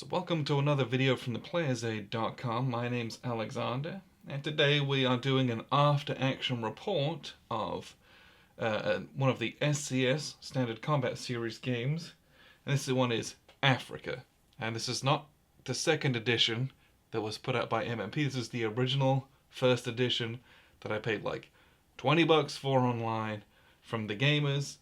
welcome to another video from theplayersaid.com. My name's Alexander, and today we are doing an after-action report of one of the SCS, Standard Combat Series games, and this one is Afrika. And this is not the second edition that was put out by MMP, this is the original first edition that I paid like $20 for online from the gamers.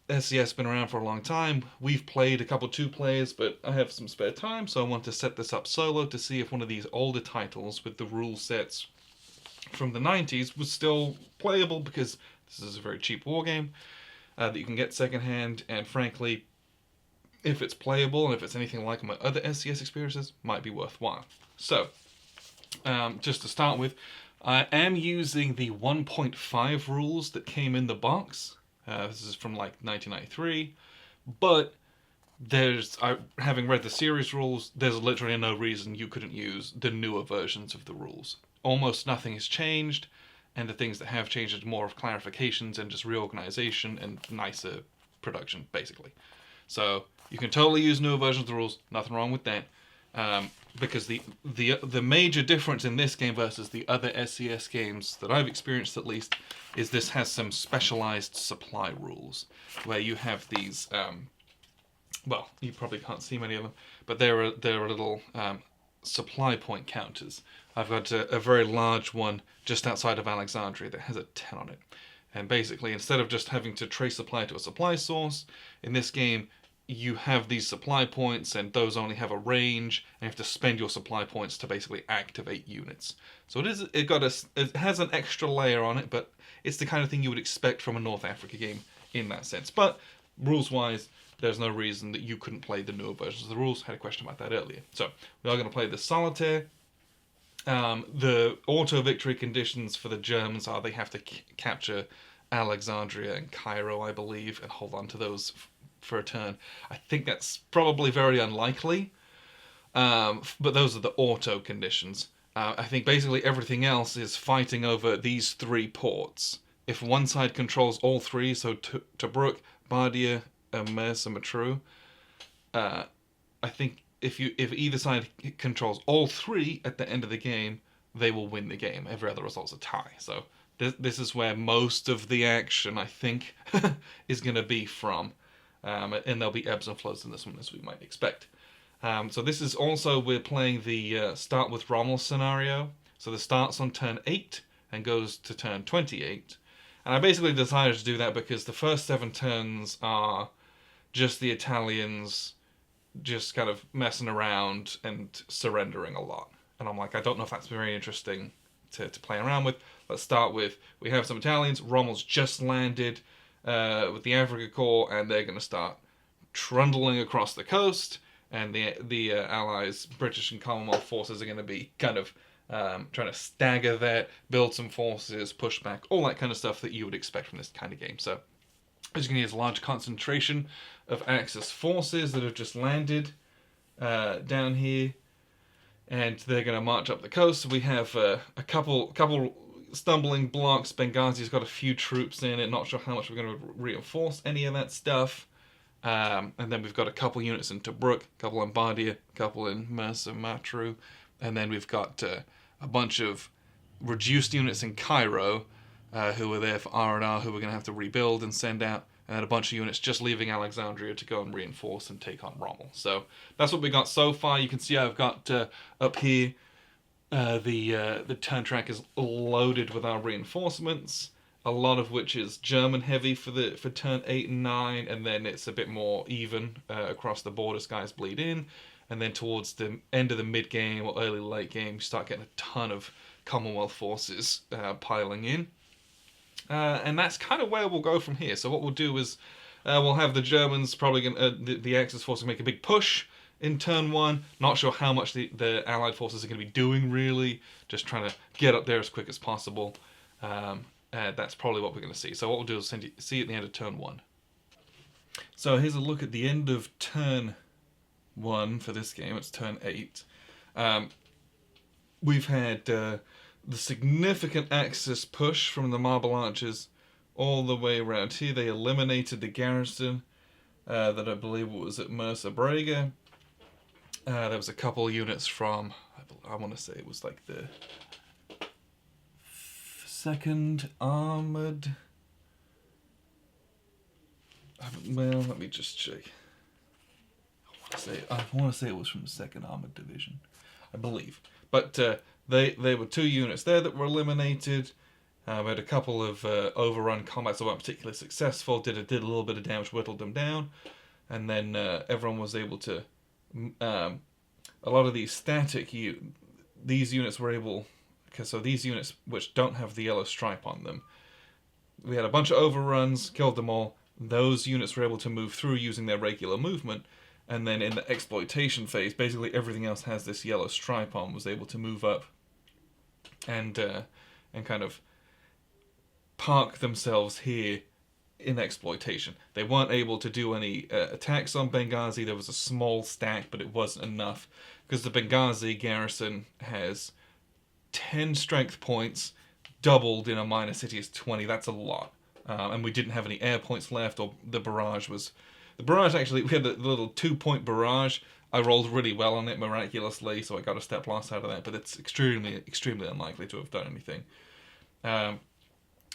SCS been around for a long time. We've played a couple 2 players, but I have some spare time, so I want to set this up solo to see if one of these older titles with the rule sets from the 90s was still playable, because this is a very cheap war game that you can get secondhand, and frankly, if it's playable and if it's anything like my other SCS experiences, might be worthwhile. So, just to start with, I am using the 1.5 rules that came in the box. This is from like 1993, but having read the series rules, there's literally no reason you couldn't use the newer versions of the rules. Almost nothing has changed, and the things that have changed are more of clarifications and just reorganization and nicer production, basically. So you can totally use newer versions of the rules, nothing wrong with that. Because the major difference in this game versus the other SCS games that I've experienced, at least, is this has some specialized supply rules where you have these. Well, you probably can't see many of them, but there are little supply point counters. I've got a very large one just outside of Alexandria that has a 10 on it, and basically, instead of just having to trace supply to a supply source, in this game, you have these supply points, and those only have a range, and you have to spend your supply points to basically activate units. So it has an extra layer on it, but it's the kind of thing you would expect from a North Africa game in that sense. But rules-wise, there's no reason that you couldn't play the newer versions of the rules. I had a question about that earlier. So we are going to play the Solitaire. The auto victory conditions for the Germans are they have to capture Alexandria and Cairo, I believe, and hold on to those for a turn. I think that's probably very unlikely, but those are the auto conditions. I think basically everything else is fighting over these 3 ports. If one side controls all 3, so Tobruk, Bardia, Mers, and Matruh, I think if either side controls all 3 at the end of the game, they will win the game. Every other result's a tie. So this is where most of the action, I think, is going to be from. And there'll be ebbs and flows in this one, as we might expect. So this is also, we're playing the start with Rommel scenario. So this starts on turn 8 and goes to turn 28. And I basically decided to do that because the first 7 turns are just the Italians just kind of messing around and surrendering a lot. And I'm like, I don't know if that's very interesting to play around with. Let's start with, we have some Italians, Rommel's just landed with the Afrika Corps, and they're going to start trundling across the coast, and the Allies, British and Commonwealth forces, are going to be kind of trying to stagger that, build some forces, push back, all that kind of stuff that you would expect from this kind of game. So as you can see, there's a large concentration of Axis forces that have just landed down here, and they're going to march up the coast. So we have a couple stumbling blocks. Benghazi's got a few troops in it, not sure how much we're going to reinforce any of that stuff. And then we've got a couple units in Tobruk, a couple in Bardia, a couple in Mers and Matruh, and then we've got a bunch of reduced units in Cairo who are there for R&R, who we're going to have to rebuild and send out, and then a bunch of units just leaving Alexandria to go and reinforce and take on Rommel. So that's what we got so far. You can see I've got up here the turn track is loaded with our reinforcements, a lot of which is German heavy for turn 8 and 9, and then it's a bit more even across the board as guys bleed in, and then towards the end of the mid game or early late game you start getting a ton of Commonwealth forces piling in, and that's kind of where we'll go from here. So what we'll do is we'll have the Germans probably the Axis forces make a big push in turn 1, not sure how much the Allied forces are going to be doing, really. Just trying to get up there as quick as possible. That's probably what we're going to see. So what we'll do is see at the end of turn 1. So here's a look at the end of turn 1 for this game. It's turn 8. We've had the significant Axis push from the Marble Archers all the way around here. They eliminated the garrison that I believe was at Mersa Brega. There was a couple units from, I want to say it was like the 2nd Armored. Well, let me just check. I want to say it was from the 2nd Armored Division, I believe. But they were 2 units there that were eliminated. We had a couple of overrun combats that weren't particularly successful. Did a little bit of damage, whittled them down, and then everyone was able to. A lot of these these units were able. So these units which don't have the yellow stripe on them, we had a bunch of overruns, killed them all. Those units were able to move through using their regular movement, and then in the exploitation phase, basically everything else has this yellow stripe on, was able to move up and kind of park themselves here in exploitation. They weren't able to do any attacks on Benghazi. There was a small stack, but it wasn't enough, because the Benghazi garrison has 10 strength points, doubled in a minor city is 20. That's a lot. And we didn't have any air points left, or the barrage was... The barrage, actually, we had a little 2-point barrage. I rolled really well on it, miraculously, so I got a step loss out of that, but it's extremely, extremely unlikely to have done anything.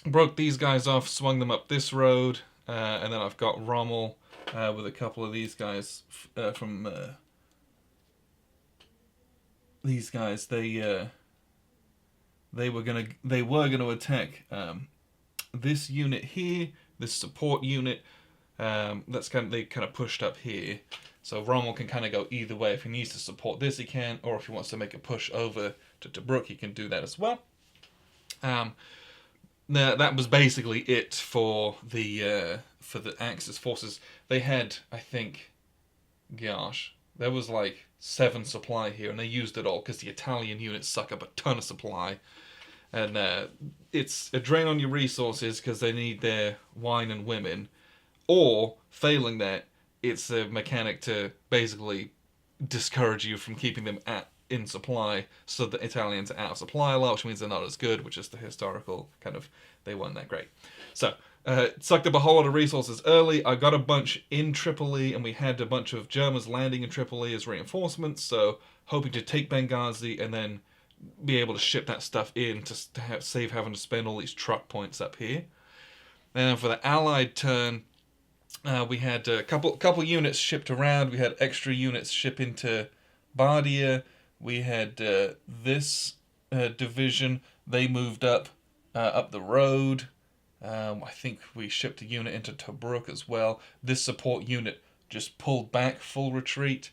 Broke these guys off, swung them up this road, and then I've got Rommel with a couple of these guys from... these guys, they were gonna attack this unit here, this support unit. They kind of pushed up here, so Rommel can kind of go either way. If he needs to support this, he can, or if he wants to make a push over to Tobruk, he can do that as well. That was basically it for the Axis forces. They had, I think, gosh, there was like 7 supply here, and they used it all because the Italian units suck up a ton of supply. And it's a drain on your resources because they need their wine and women. Or, failing that, it's a mechanic to basically discourage you from keeping them in supply, so the Italians are out of supply a lot, which means they're not as good, which is the historical kind of, they weren't that great. So, sucked up a whole lot of resources early. I got a bunch in Tripoli, and we had a bunch of Germans landing in Tripoli as reinforcements, so hoping to take Benghazi and then be able to ship that stuff in to save having to spend all these truck points up here. And for the Allied turn, we had a couple units shipped around. We had extra units ship into Bardia. We had this division. They moved up the road. I think we shipped a unit into Tobruk as well. This support unit just pulled back, full retreat,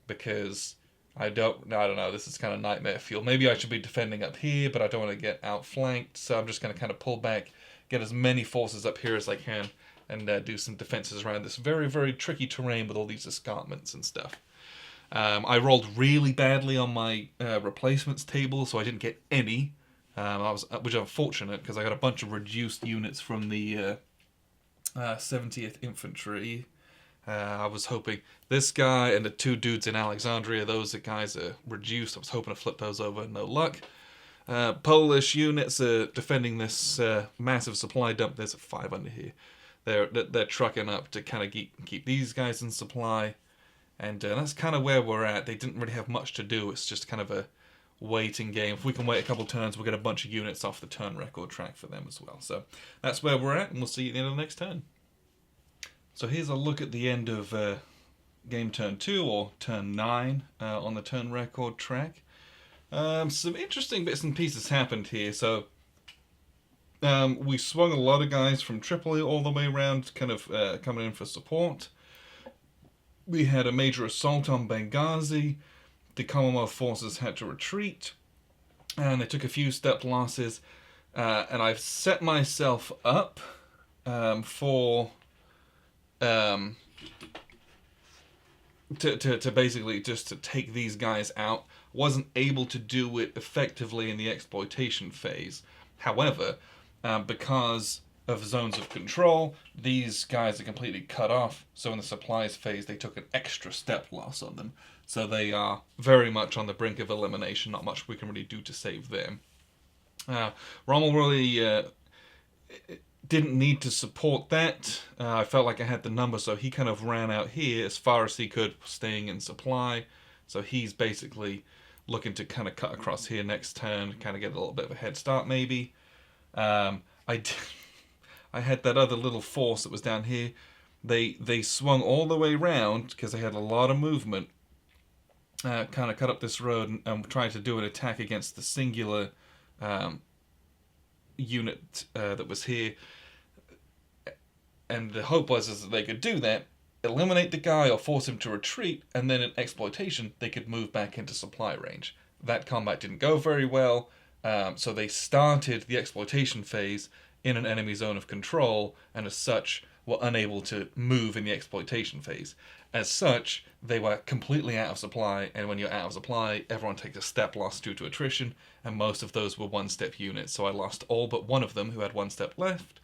because I don't know, this is kind of nightmare fuel. Maybe I should be defending up here, but I don't want to get outflanked, so I'm just going to kind of pull back, get as many forces up here as I can, and do some defenses around this very, very tricky terrain with all these escarpments and stuff. I rolled really badly on my replacements table, so I didn't get any, which is unfortunate, because I got a bunch of reduced units from the 70th Infantry. I was hoping this guy and the 2 dudes in Alexandria, those guys are reduced. I was hoping to flip those over, no luck. Polish units are defending this massive supply dump. There's a 5 under here. They're trucking up to kind of keep these guys in supply, and that's kind of where we're at. They didn't really have much to do. It's just kind of a waiting game. If we can wait a couple turns, we'll get a bunch of units off the turn record track for them as well. So that's where we're at, and we'll see you at the end of the next turn. So here's a look at the end of game turn 2, or turn 9, on the turn record track. Some interesting bits and pieces happened here. So we swung a lot of guys from Tripoli all the way around, kind of coming in for support. We had a major assault on Benghazi. The Commonwealth forces had to retreat, and they took a few step losses. And I've set myself up for... to basically just to take these guys out. Wasn't able to do it effectively in the exploitation phase. However, because of zones of control, these guys are completely cut off. So in the supplies phase, they took an extra step loss on them. So they are very much on the brink of elimination. Not much we can really do to save them. Rommel really... didn't need to support that. I felt like I had the number, so he kind of ran out here as far as he could, staying in supply. So he's basically looking to kind of cut across here next turn, kind of get a little bit of a head start maybe. I had that other little force that was down here. They swung all the way around because they had a lot of movement. Kind of cut up this road and tried to do an attack against the singular unit that was here. And the hope was is that they could do that, eliminate the guy or force him to retreat, and then in exploitation they could move back into supply range. That combat didn't go very well, so they started the exploitation phase in an enemy zone of control, and as such were unable to move in the exploitation phase. As such, they were completely out of supply, and when you're out of supply, everyone takes a step loss due to attrition, and most of those were one-step units, so I lost all but one of them who had one step left.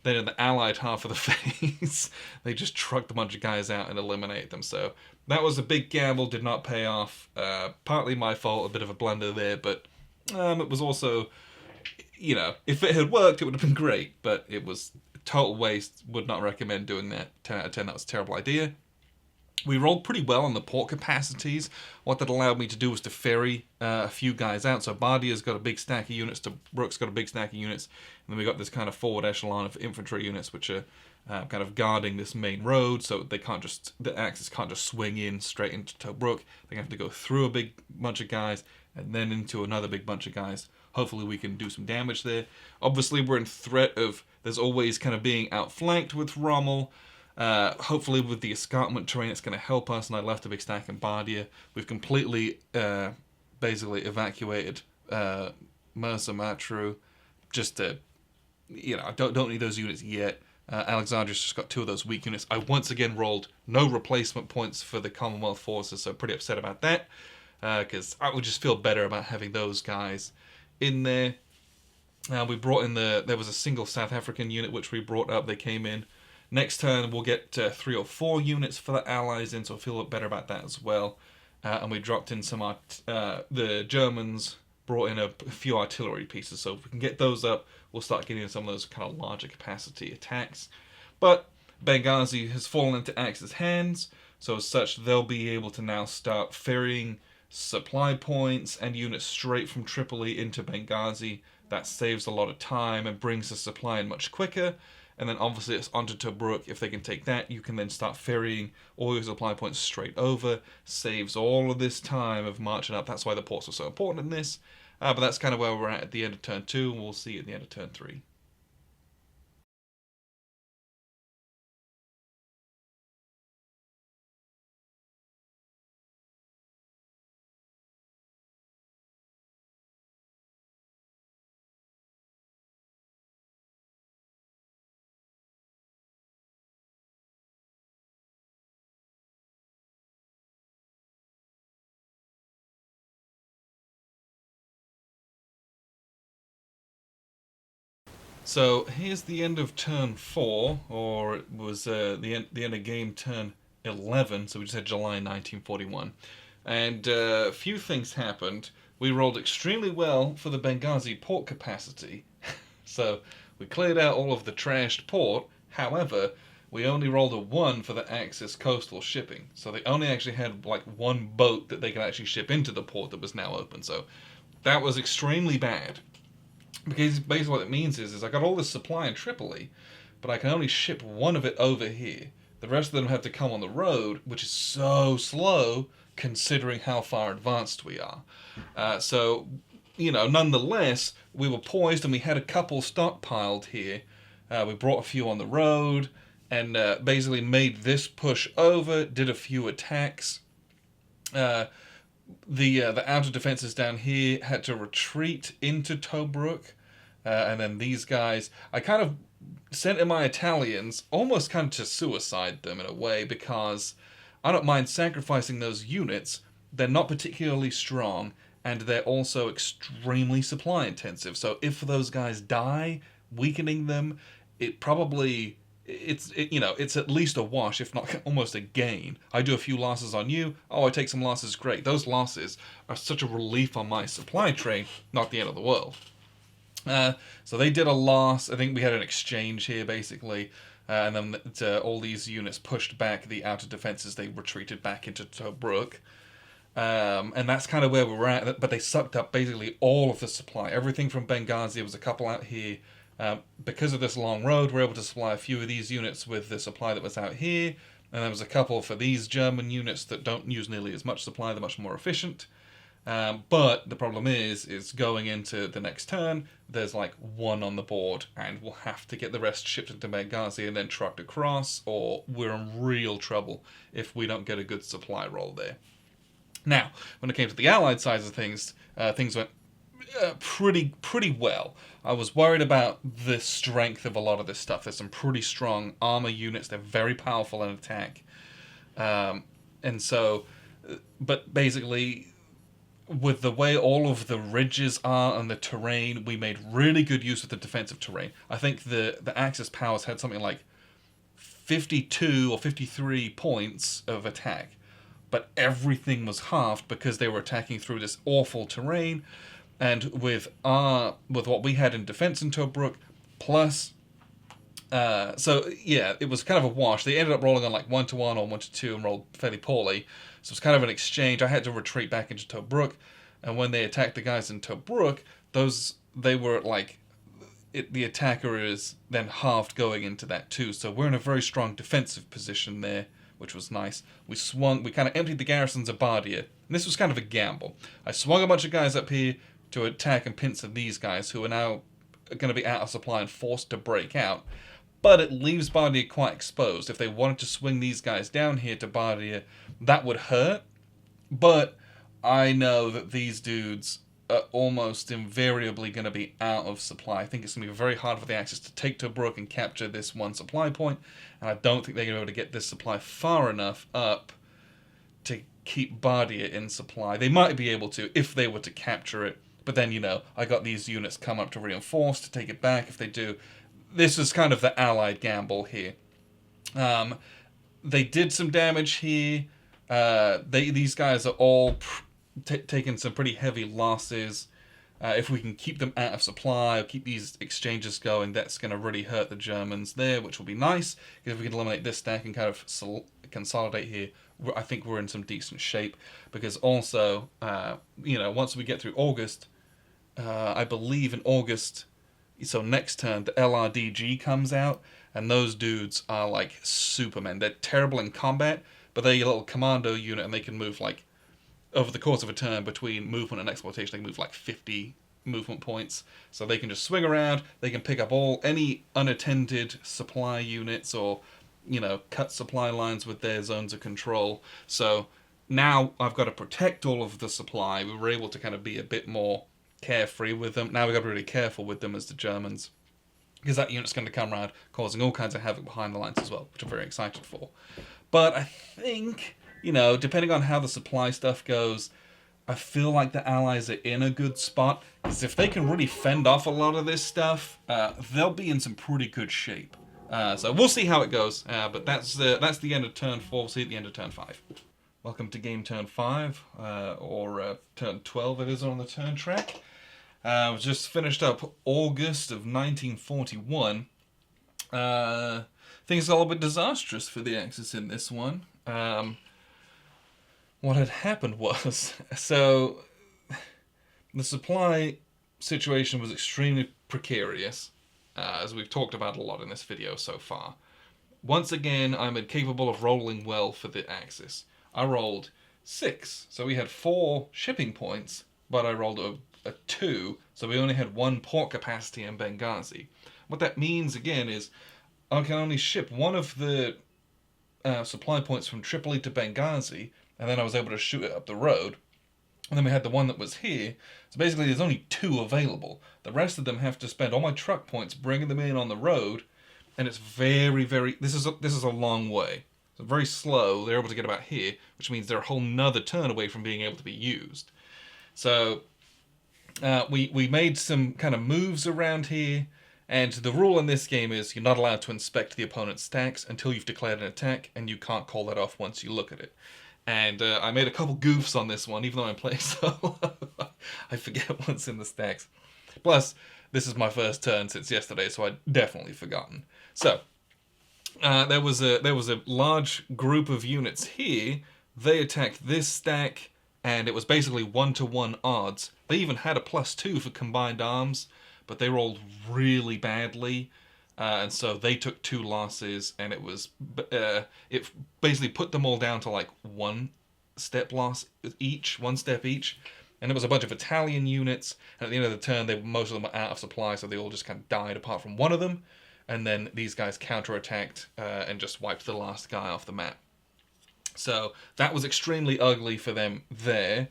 Then in the allied half of the phase, they just trucked a bunch of guys out and eliminated them, so that was a big gamble, did not pay off. Partly my fault, a bit of a blunder there, but it was also, if it had worked, it would have been great, but it was total waste. Would not recommend doing that. 10 out of 10, that was a terrible idea. We rolled pretty well on the port capacities. What that allowed me to do was to ferry a few guys out. So Bardia's got a big stack of units, Tobruk's got a big stack of units, and then we got this kind of forward echelon of infantry units which are kind of guarding this main road, so the Axis can't just swing in straight into Tobruk. They have to go through a big bunch of guys and then into another big bunch of guys. Hopefully we can do some damage there. Obviously we're in threat of, there's always kind of being outflanked with Rommel. Hopefully with the escarpment terrain it's going to help us, and I left a big stack in Bardia. We've completely basically evacuated Mersa Matru. Just to, I don't need those units yet. Alexandria's just got 2 of those weak units. I once again rolled no replacement points for the Commonwealth forces, so pretty upset about that, because I would just feel better about having those guys in there. We brought in there was a single South African unit which we brought up. They came in. Next turn we'll get 3 or 4 units for the allies in, so I feel a lot better about that as well. And we dropped in some the Germans brought in a few artillery pieces, so if we can get those up, we'll start getting some of those kind of larger capacity attacks. But Benghazi has fallen into Axis hands, so as such they'll be able to now start ferrying supply points and units straight from Tripoli into Benghazi. That saves a lot of time and brings the supply in much quicker. And then obviously it's onto Tobruk. If they can take that, you can then start ferrying all your supply points straight over. Saves all of this time of marching up. That's why the ports are so important in this. But that's kind of where we're at the end of turn 2, and we'll see at the end of turn 3. So here's the end of turn 4, or it was the end of game turn 11, so we just had July 1941. And a few things happened. We rolled extremely well for the Benghazi port capacity. So we cleared out all of the trashed port. However, we only rolled a 1 for the Axis coastal shipping. So they only actually had like 1 boat that they could actually ship into the port that was now open. So that was extremely bad. Because basically what it means is I got all this supply in Tripoli, but I can only ship 1 of it over here. The rest of them have to come on the road, which is so slow considering how far advanced we are. So, nonetheless, we were poised and we had a couple stockpiled here. We brought a few on the road and basically made this push over, did a few attacks. The outer defenses down here had to retreat into Tobruk, and then these guys, I kind of sent in my Italians, almost kind of to suicide them in a way, because I don't mind sacrificing those units. They're not particularly strong, and they're also extremely supply intensive. So if those guys die, weakening them, it's at least a wash, if not almost a gain. I do a few losses on you. Oh, I take some losses. Great. Those losses are such a relief on my supply train. Not the end of the world. So they did a loss. I think we had an exchange here, basically. And then all these units pushed back the outer defenses. They retreated back into Tobruk. And that's kind of where we're at. But they sucked up basically all of the supply. Everything from Benghazi, there was a couple out here. Because of this long road, we're able to supply a few of these units with the supply that was out here. And there was a couple for these German units that don't use nearly as much supply. They're much more efficient. But the problem is going into the next turn, there's like one on the board, and we'll have to get the rest shipped into Benghazi and then trucked across, or we're in real trouble if we don't get a good supply roll there. Now, when it came to the Allied side of things, things went pretty well. I was worried about the strength of a lot of this stuff. There's some pretty strong armor units. They're very powerful in attack. And so, but basically, with the way all of the ridges are and the terrain, we made really good use of the defensive terrain. I think the Axis powers had something like 52 or 53 points of attack, but everything was halved because they were attacking through this awful terrain. And with what we had in defense in Tobruk, plus, so yeah, it was kind of a wash. They ended up rolling on like 1-1 or 1-2 and rolled fairly poorly. So it was kind of an exchange. I had to retreat back into Tobruk, and when they attacked the guys in Tobruk, they were like, the attacker is then halved going into that too. So we're in a very strong defensive position there, which was nice. We kind of emptied the garrisons of Bardia, and this was kind of a gamble. I swung a bunch of guys up here to attack and pincer these guys, who are now going to be out of supply and forced to break out. But it leaves Bardia quite exposed. If they wanted to swing these guys down here to Bardia, that would hurt. But I know that these dudes are almost invariably going to be out of supply. I think it's going to be very hard for the Axis to take Tobruk and capture this one supply point. And I don't think they're going to be able to get this supply far enough up to keep Bardia in supply. They might be able to if they were to capture it. But then, I got these units come up to reinforce, to take it back if they do. This is kind of the Allied gamble here. They did some damage here. These guys are all taking some pretty heavy losses. If we can keep them out of supply or keep these exchanges going, that's going to really hurt the Germans there, which will be nice. Because if we can eliminate this stack and kind of consolidate here, I think we're in some decent shape. Because also, once we get through August, I believe in August, so next turn, the LRDG comes out, and those dudes are like supermen. They're terrible in combat, but they're a little commando unit, and they can move like, over the course of a turn, between movement and exploitation, they can move like 50 movement points. So they can just swing around, they can pick up any unattended supply units, or, cut supply lines with their zones of control. So now I've got to protect all of the supply. We were able to kind of be a bit more carefree with them. Now we've got to be really careful with them as the Germans, because that unit's going to come around causing all kinds of havoc behind the lines as well, which I'm very excited for. But I think, depending on how the supply stuff goes, I feel like the Allies are in a good spot, because if they can really fend off a lot of this stuff, they'll be in some pretty good shape. So we'll see how it goes, but that's the end of turn 4. We'll see at the end of turn 5. Welcome to game turn 5, or turn 12 it is on the turn track. We've just finished up August of 1941. Things got a little bit disastrous for the Axis in this one. What had happened was, so the supply situation was extremely precarious, as we've talked about a lot in this video so far. Once again, I'm incapable of rolling well for the Axis. I rolled 6, so we had 4 shipping points, but I rolled a 2, so we only had 1 port capacity in Benghazi. What that means, again, is I can only ship one of the supply points from Tripoli to Benghazi, and then I was able to shoot it up the road. And then we had the one that was here, so basically there's only 2 available. The rest of them have to spend all my truck points bringing them in on the road, and it's very, very... This is a long way. So very slow. They're able to get about here, which means they're a whole nother turn away from being able to be used. So we made some kind of moves around here, and the rule in this game is you're not allowed to inspect the opponent's stacks until you've declared an attack, and you can't call that off once you look at it. And I made a couple goofs on this one, even though I'm playing solo. I forget what's in the stacks. Plus, this is my first turn since yesterday, so I'd definitely forgotten. So, there was a large group of units here. They attacked this stack, and it was basically 1-to-1 odds. They even had a +2 for combined arms, but they rolled really badly, and so they took 2 losses, and it basically put them all down to like 1-step loss each, 1 step each. And it was a bunch of Italian units, and at the end of the turn, most of them were out of supply, so they all just kind of died apart from one of them. And then these guys counterattacked and just wiped the last guy off the map. So that was extremely ugly for them there.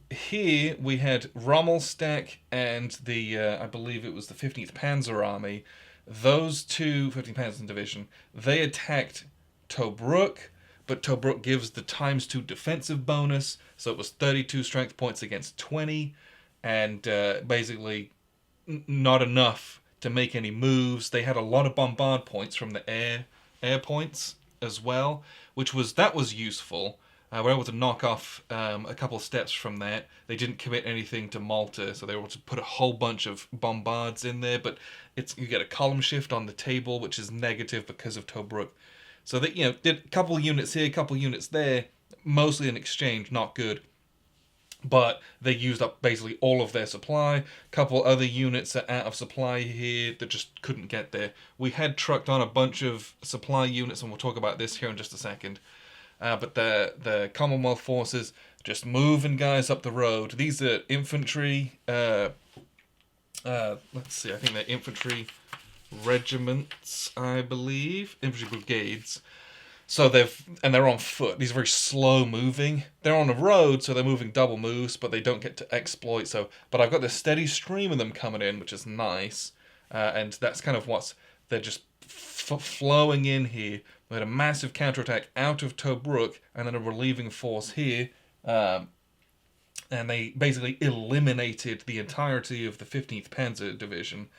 Here we had Rommel's stack and the, I believe it was the 15th Panzer Army. Those two, 15th Panzer Division, they attacked Tobruk, but Tobruk gives the ×2 defensive bonus, so it was 32 strength points against 20, and basically not enough to make any moves. They had a lot of bombard points from the air points as well, that was useful. We're able to knock off a couple of steps from that. They didn't commit anything to Malta, so they were able to put a whole bunch of bombards in there, but you get a column shift on the table, which is negative because of Tobruk. So they, did a couple of units here, a couple of units there, mostly in exchange, not good. But they used up basically all of their supply. A couple other units are out of supply here that just couldn't get there. We had trucked on a bunch of supply units, and we'll talk about this here in just a second. But the Commonwealth forces just moving guys up the road. These are infantry. Let's see, I think they're infantry regiments, I believe. Infantry brigades. So they're on foot. These are very slow moving. They're on a road, so they're moving double moves, but they don't get to exploit. But I've got this steady stream of them coming in, which is nice. And that's kind of they're just flowing in here. We had a massive counterattack out of Tobruk, and then a relieving force here. And they basically eliminated the entirety of the 15th Panzer Division.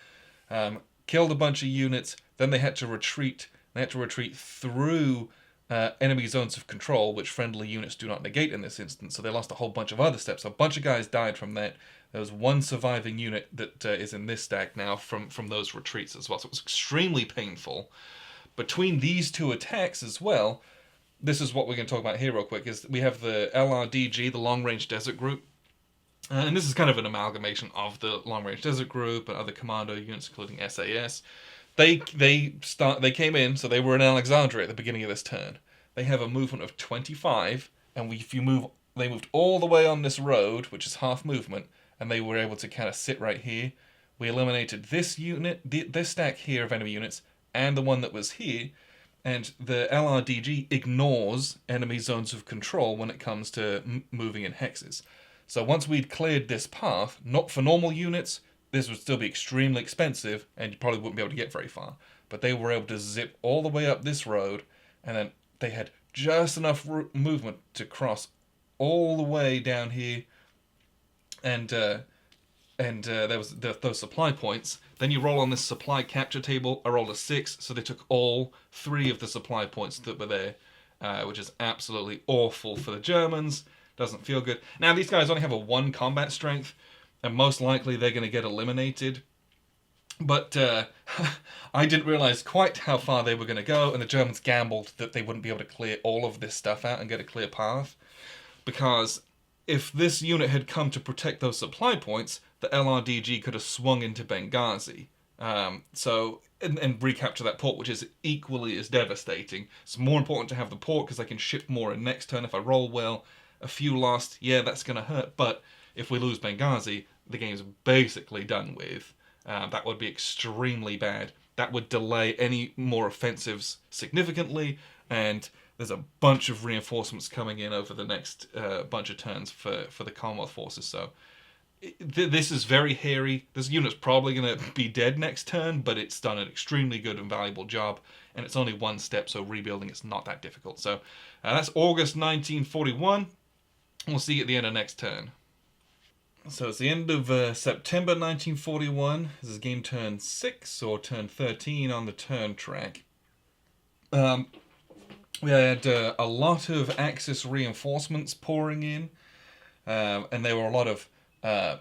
Killed a bunch of units, then they had to retreat. They had to retreat through enemy zones of control, which friendly units do not negate in this instance, so they lost a whole bunch of other steps. A bunch of guys died from that. There was one surviving unit that is in this stack now from those retreats as well, so it was extremely painful. Between these two attacks as well, this is what we're going to talk about here real quick, is we have the LRDG, the Long Range Desert Group. And this is kind of an amalgamation of the Long Range Desert Group and other commando units, including SAS. They came in, so they were in Alexandria at the beginning of this turn. They have a movement of 25, and they moved all the way on this road, which is half movement, and they were able to kind of sit right here. We eliminated this unit, this stack here of enemy units, and the one that was here, and the LRDG ignores enemy zones of control when it comes to moving in hexes. So once we'd cleared this path, not for normal units, this would still be extremely expensive, and you probably wouldn't be able to get very far. But they were able to zip all the way up this road, and then they had just enough movement to cross all the way down here, and there was those supply points. Then you roll on this supply capture table. I rolled a 6, so they took all 3 of the supply points that were there, which is absolutely awful for the Germans. Doesn't feel good. Now, these guys only have a 1 combat strength, and most likely they're going to get eliminated. But I didn't realize quite how far they were going to go, and the Germans gambled that they wouldn't be able to clear all of this stuff out and get a clear path. Because if this unit had come to protect those supply points, the LRDG could have swung into Benghazi. And recapture that port, which is equally as devastating. It's more important to have the port because I can ship more in next turn if I roll well. A few lost, yeah, that's going to hurt, but if we lose Benghazi, the game's basically done with. That would be extremely bad. That would delay any more offensives significantly, and there's a bunch of reinforcements coming in over the next bunch of turns for the Commonwealth forces, so this is very hairy. This unit's probably going to be dead next turn, but it's done an extremely good and valuable job, and it's only 1 step, so rebuilding it's not that difficult. So that's August 1941. We'll see you at the end of next turn. So it's the end of September 1941. This is game turn 6 or turn 13 on the turn track. We had a lot of Axis reinforcements pouring in, and there were a lot of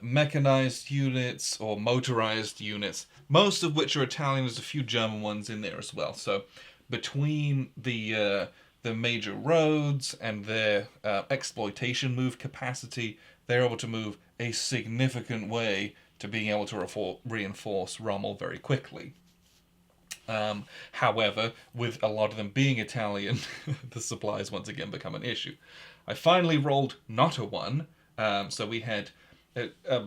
mechanized units or motorized units, most of which are Italian. There's a few German ones in there as well. So between the the major roads and their exploitation move capacity, they're able to move a significant way to being able to reinforce Rommel very quickly. However, with a lot of them being Italian, the supplies once again become an issue. I finally rolled not a 1, so we had a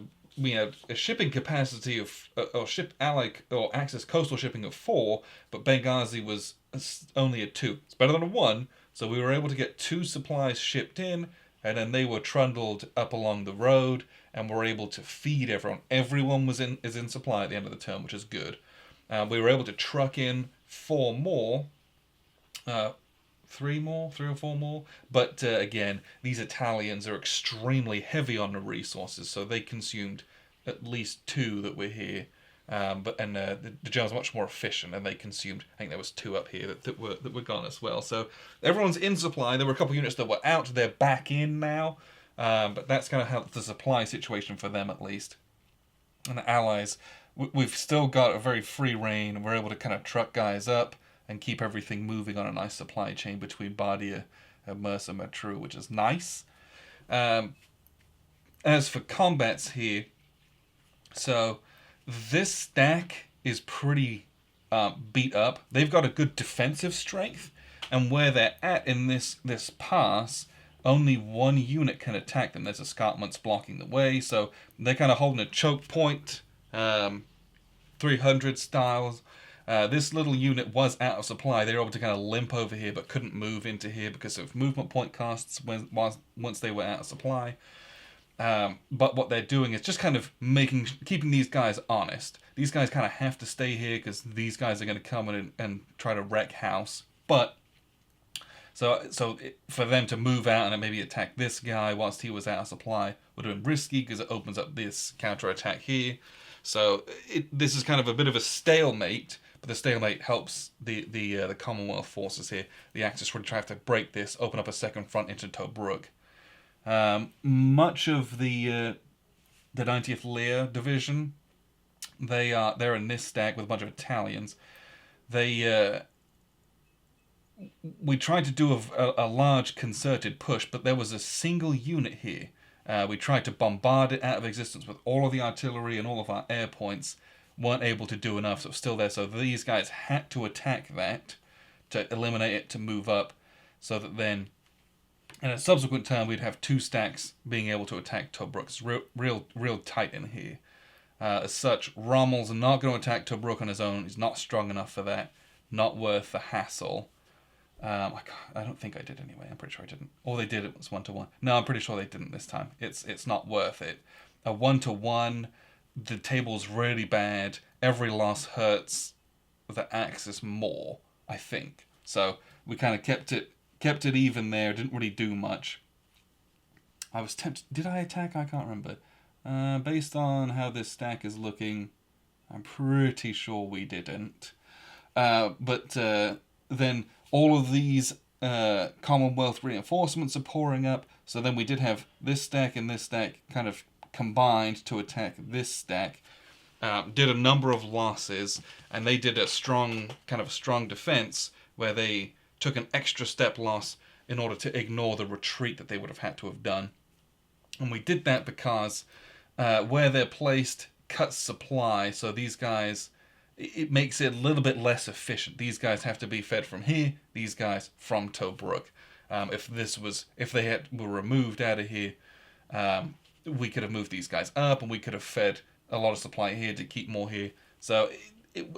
shipping capacity of or ship allied or Axis coastal shipping of 4, but Benghazi was only a 2. It's better than a 1, so we were able to get 2 supplies shipped in, and then they were trundled up along the road, and were able to feed everyone. Everyone is in supply at the end of the term, which is good. We were able to truck in 4 more, 3 or 4 more. But again, these Italians are extremely heavy on the resources, so they consumed at least 2 that were here. The Germans are much more efficient, and they consumed. I think there was 2 up here that were gone as well. So everyone's in supply. There were a couple of units that were out. They're back in now, but that's kind of how the supply situation for them at least. And the Allies, we've still got a very free reign, and we're able to kind of truck guys up and keep everything moving on a nice supply chain between Bardia and Mersa Matruh, which is nice. As for combats here, so this stack is pretty beat up. They've got a good defensive strength, and where they're at in this pass, only 1 unit can attack them. There's escarpments blocking the way, so they're kind of holding a choke point, 300 styles. This little unit was out of supply. They were able to kind of limp over here, but couldn't move into here because of movement point costs once they were out of supply. But what they're doing is just kind of keeping these guys honest. These guys kind of have to stay here because these guys are going to come in and try to wreck house. But for them to move out and maybe attack this guy whilst he was out of supply would have been risky because it opens up this counter attack here. So this is kind of a bit of a stalemate, but the stalemate helps the Commonwealth forces here. The Axis really try to break this, open up a second front into Tobruk. Much of the 90th Lear division, they're in this stack with a bunch of Italians. We tried to do a large concerted push, but there was a single unit here. We tried to bombard it out of existence with all of the artillery and all of our air points. Weren't able to do enough, so it was still there. So these guys had to attack that to eliminate it, to move up, so that then in a subsequent turn we'd have 2 stacks being able to attack Tobruk. It's real tight in here. As such, Rommel's not going to attack Tobruk on his own. He's not strong enough for that. Not worth the hassle. I don't think I did anyway. I'm pretty sure I didn't. Or they did, it was 1-1. No, I'm pretty sure they didn't this time. It's not worth it. A 1-1, the table's really bad. Every loss hurts the Axis more, I think. So we kind of kept it even there. Didn't really do much. I was tempted. Did I attack? I can't remember. Based on how this stack is looking, I'm pretty sure we didn't. But then all of these Commonwealth reinforcements are pouring up. So then we did have this stack and this stack kind of combined to attack this stack. Did a number of losses, and they did a strong defense where they took an extra step loss in order to ignore the retreat that they would have had to have done. And we did that because where they're placed cuts supply, so these guys, it makes it a little bit less efficient. These guys have to be fed from here, these guys from Tobruk. If they were removed out of here, we could have moved these guys up, and we could have fed a lot of supply here to keep more here. So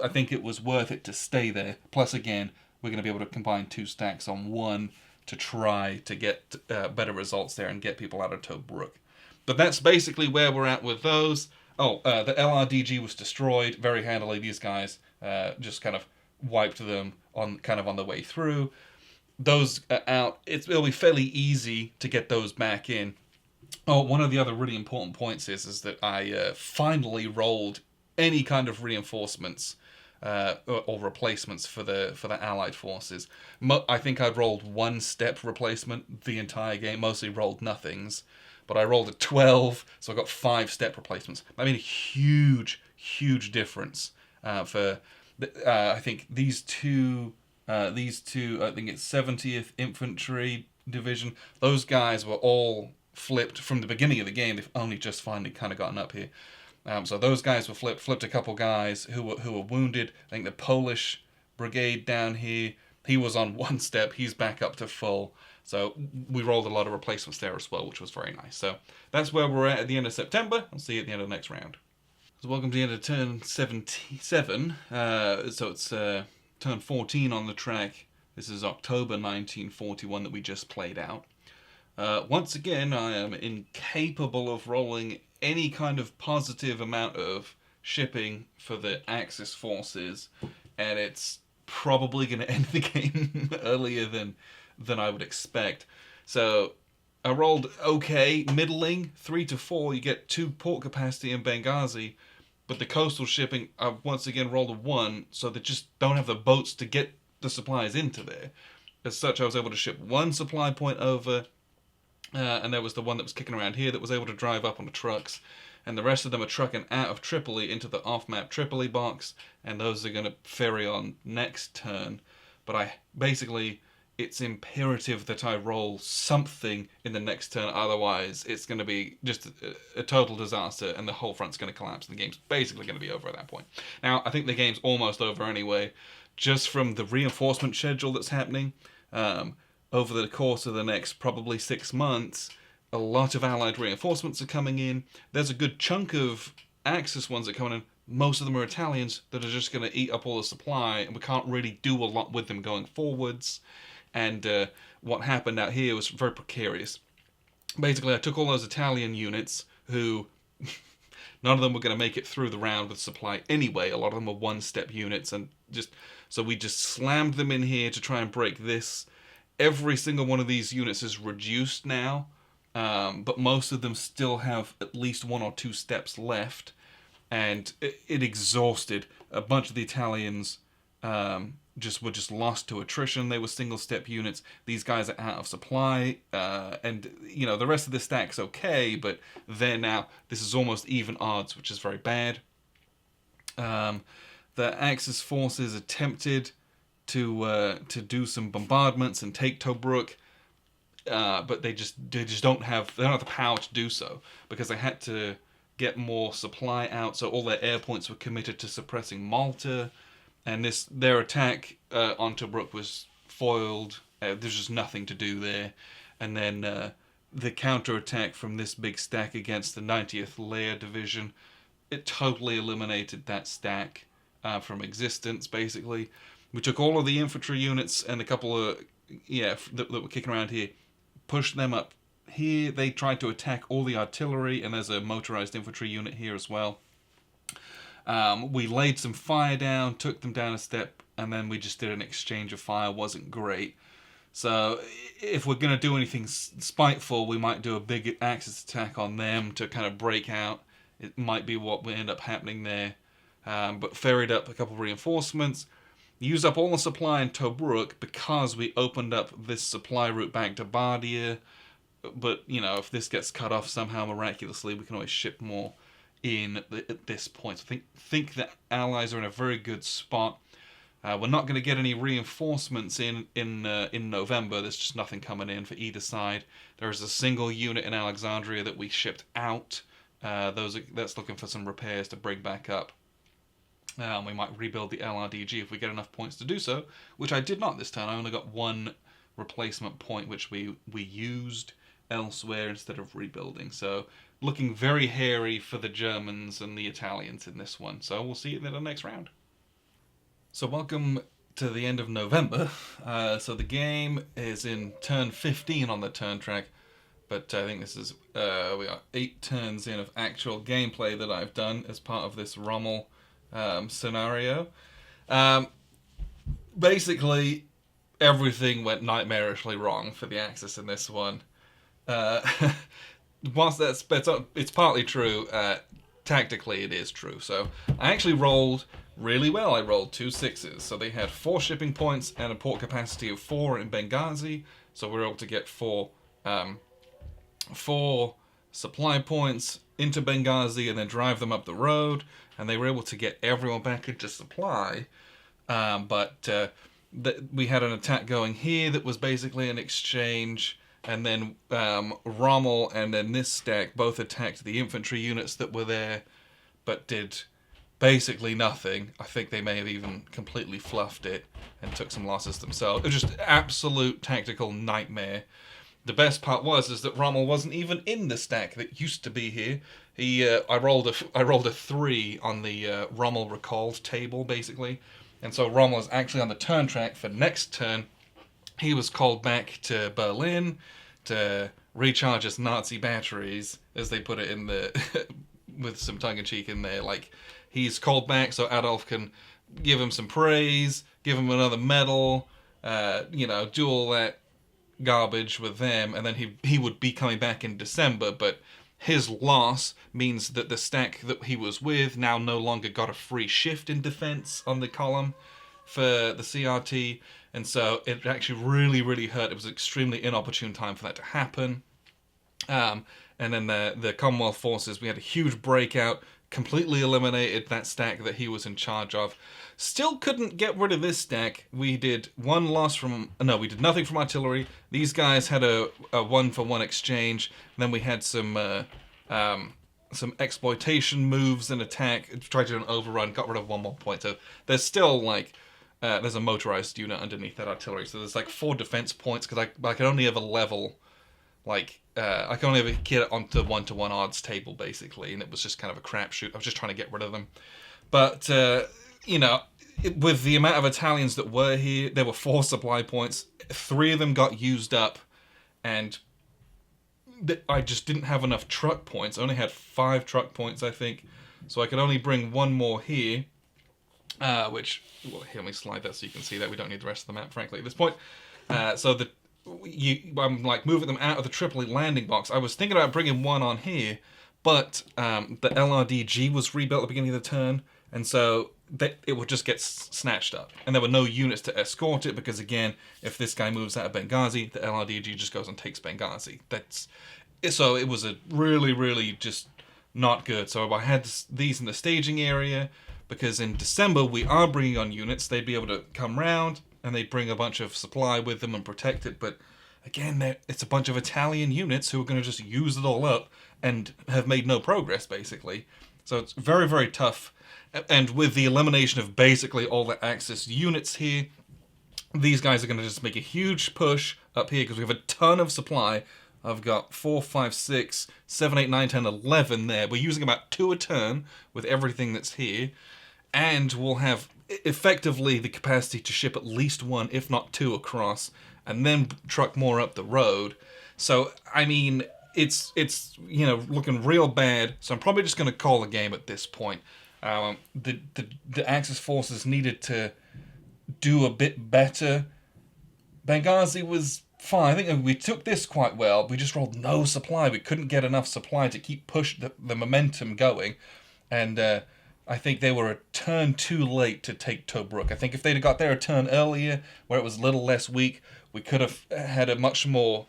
I think it was worth it to stay there. Plus, again, we're going to be able to combine 2 stacks on 1 to try to get better results there and get people out of Tobruk. But that's basically where we're at with those. The LRDG was destroyed very handily. These guys just kind of wiped them on the way through. Those are out. It'll be fairly easy to get those back in. One of the other really important points is that I finally rolled any kind of reinforcements or replacements for the Allied forces. I think I rolled 1 step replacement the entire game. Mostly rolled nothings, but I rolled a 12, so I got 5 step replacements. I mean, a huge difference for. I think these 2 These two, I think it's 70th Infantry Division. Those guys were all flipped from the beginning of the game. They've only just finally kind of gotten up here. So those guys were flipped. Flipped a couple guys who were wounded. I think the Polish brigade down here, he was on one step. He's back up to full. So we rolled a lot of replacements there as well, which was very nice. So that's where we're at the end of September. I'll see you at the end of the next round. So welcome to the end of turn 77. So it's turn 14 on the track. This is October 1941 that we just played out. Once again, I am incapable of rolling any kind of positive amount of shipping for the Axis forces, and it's probably going to end the game earlier than I would expect. So I rolled okay, middling, 3 to 4. You get 2 port capacity in Benghazi, but the coastal shipping, I once again rolled a 1, so they just don't have the boats to get the supplies into there. As such, I was able to ship 1 supply point over, and there was the one that was kicking around here that was able to drive up on the trucks, and the rest of them are trucking out of Tripoli into the off-map Tripoli box, and those are going to ferry on next turn. But it's imperative that I roll something in the next turn, otherwise it's going to be just a total disaster, and the whole front's going to collapse, and the game's basically going to be over at that point. Now, I think the game's almost over anyway, just from the reinforcement schedule that's happening. Over the course of the next probably 6 months, a lot of Allied reinforcements are coming in. There's a good chunk of Axis ones that are coming in. Most of them are Italians that are just going to eat up all the supply, and we can't really do a lot with them going forwards. And what happened out here was very precarious. Basically, I took all those Italian units who none of them were going to make it through the round with supply anyway. A lot of them were one-step units, and so we just slammed them in here to try and break this. Every single one of these units is reduced now, but most of them still have at least 1 or 2 steps left, and it exhausted a bunch of the Italians. Were just lost to attrition. They were single-step units. These guys are out of supply, and the rest of the stack's okay, but this is almost even odds, which is very bad. The Axis forces attempted to do some bombardments and take Tobruk, but they just don't have the power to do so, because they had to get more supply out. So all their air points were committed to suppressing Malta, and their attack on Tobruk was foiled. There's just nothing to do there. And then the counterattack from this big stack against the 90th Layer Division, it totally eliminated that stack from existence, basically. We took all of the infantry units and a couple of, that were kicking around here, pushed them up here. They tried to attack all the artillery, and there's a motorized infantry unit here as well. We laid some fire down, took them down a step, and then we just did an exchange of fire. Wasn't great. So if we're going to do anything spiteful, we might do a big Axis attack on them to kind of break out. It might be what will end up happening there. But ferried up a couple of reinforcements. Used up all the supply in Tobruk because we opened up this supply route back to Bardia. But, if this gets cut off somehow miraculously, we can always ship more in at this point. So I think the Allies are in a very good spot. We're not going to get any reinforcements in November. There's just nothing coming in for either side. There's a single unit in Alexandria that we shipped out. That's looking for some repairs to bring back up. We might rebuild the LRDG if we get enough points to do so, which I did not this time. I only got 1 replacement point, which we used elsewhere instead of rebuilding. So looking very hairy for the Germans and the Italians in this one. So we'll see you in the next round. So welcome to the end of November. So the game is in turn 15 on the turn track, but I think this is we are 8 turns in of actual gameplay that I've done as part of this Rommel scenario. Basically, everything went nightmarishly wrong for the Axis in this one. Whilst it's partly true, tactically it is true. So I actually rolled really well. I rolled 2 6s. So they had 4 shipping points and a port capacity of 4 in Benghazi. So we were able to get 4 supply points into Benghazi and then drive them up the road. And they were able to get everyone back into supply. But we had an attack going here that was basically an exchange, and then Rommel and then this stack both attacked the infantry units that were there, but did basically nothing. I think they may have even completely fluffed it and took some losses themselves. It was just absolute tactical nightmare. The best part is that Rommel wasn't even in the stack that used to be here. I rolled a 3 on the Rommel recalled table basically, and so Rommel is actually on the turn track for next turn. He was called back to Berlin to recharge his Nazi batteries, as they put it in the with some tongue in cheek in there. Like, he's called back so Adolf can give him some praise, give him another medal, do all that garbage with them, and then he would be coming back in December, but his loss means that the stack that he was with now no longer got a free shift in defense on the column for the CRT, and so it actually really, really hurt. It was an extremely inopportune time for that to happen. And then the Commonwealth forces, we had a huge breakout, completely eliminated that stack that he was in charge of. Still couldn't get rid of this stack. We did we did nothing from artillery. These guys had a 1-for-1 exchange. Then we had some exploitation moves and attack. Tried to do an overrun, got rid of 1 more point. So there's still there's a motorized unit underneath that artillery. So there's 4 defense points because I can only ever level I can only ever get it onto 1-to-1 odds table basically, and it was just kind of a crapshoot. I was just trying to get rid of them, but with the amount of Italians that were here, there were 4 supply points. 3 of them got used up, and I just didn't have enough truck points. I only had 5 truck points, I think, so I could only bring 1 more here. Here, let me slide that so you can see that. We don't need the rest of the map, frankly, at this point. I'm moving them out of the Tripoli landing box. I was thinking about bringing 1 on here, but the LRDG was rebuilt at the beginning of the turn, and so it would just get snatched up. And there were no units to escort it, because again, if this guy moves out of Benghazi, the LRDG just goes and takes Benghazi. So it was a really, really just not good. So I had these in the staging area, because in December we are bringing on units. They'd be able to come round, and they'd bring a bunch of supply with them and protect it. But again, it's a bunch of Italian units who are going to just use it all up and have made no progress, basically. So it's very, very tough. And with the elimination of basically all the Axis units here, these guys are going to just make a huge push up here, because we have a ton of supply. I've got 4, 5, 6, 7, 8, 9, 10, 11 there. We're using about 2 a turn with everything that's here. And we'll have effectively the capacity to ship at least 1, if not 2, across, and then truck more up the road. So, I mean, it's looking real bad. So I'm probably just going to call the game at this point. The Axis forces needed to do a bit better. Benghazi was fine. I think we took this quite well. We just rolled no supply. We couldn't get enough supply to keep the momentum going, and I think they were a turn too late to take Tobruk. I think if they'd have got there a turn earlier, where it was a little less weak, we could have had a much more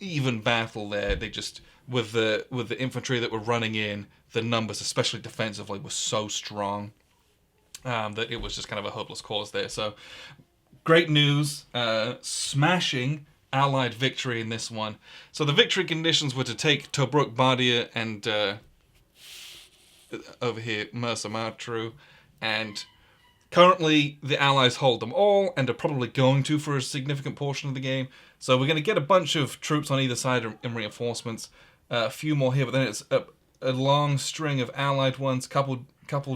even battle there. They just, with the infantry that were running in, the numbers, especially defensively, were so strong that it was just kind of a hopeless cause there. So, great news, smashing Allied victory in this one. So the victory conditions were to take Tobruk, Bardia, and over here, Mersa Matruh, and currently the Allies hold them all, and are probably going to for a significant portion of the game. So we're going to get a bunch of troops on either side in reinforcements, a few more here, but then it's a long string of Allied ones, couple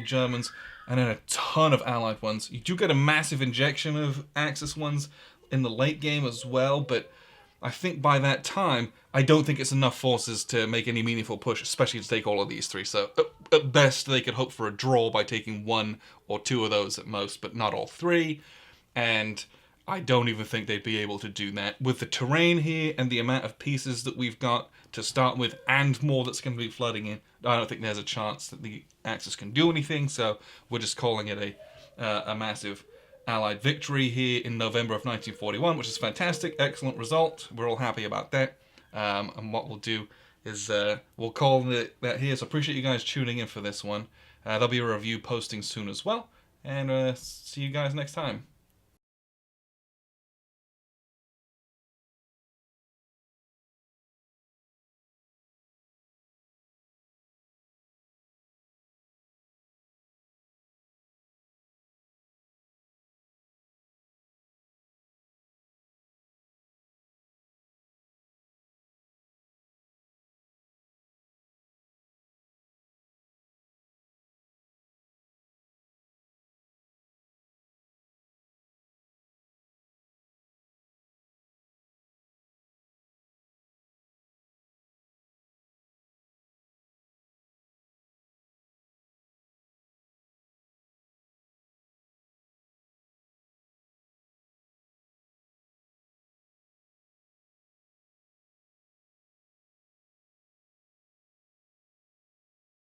Germans, and then a ton of Allied ones. You do get a massive injection of Axis ones in the late game as well, but I think by that time, I don't think it's enough forces to make any meaningful push, especially to take all of these 3. So at best, they could hope for a draw by taking 1 or 2 of those at most, but not all 3. And I don't even think they'd be able to do that. With the terrain here and the amount of pieces that we've got to start with, and more that's going to be flooding in, I don't think there's a chance that the Axis can do anything, so we're just calling it a massive Allied victory here in November of 1941, which is fantastic, excellent result. We're all happy about that. And what we'll do is we'll call that here. So appreciate you guys tuning in for this one. There'll be a review posting soon as well. And see you guys next time.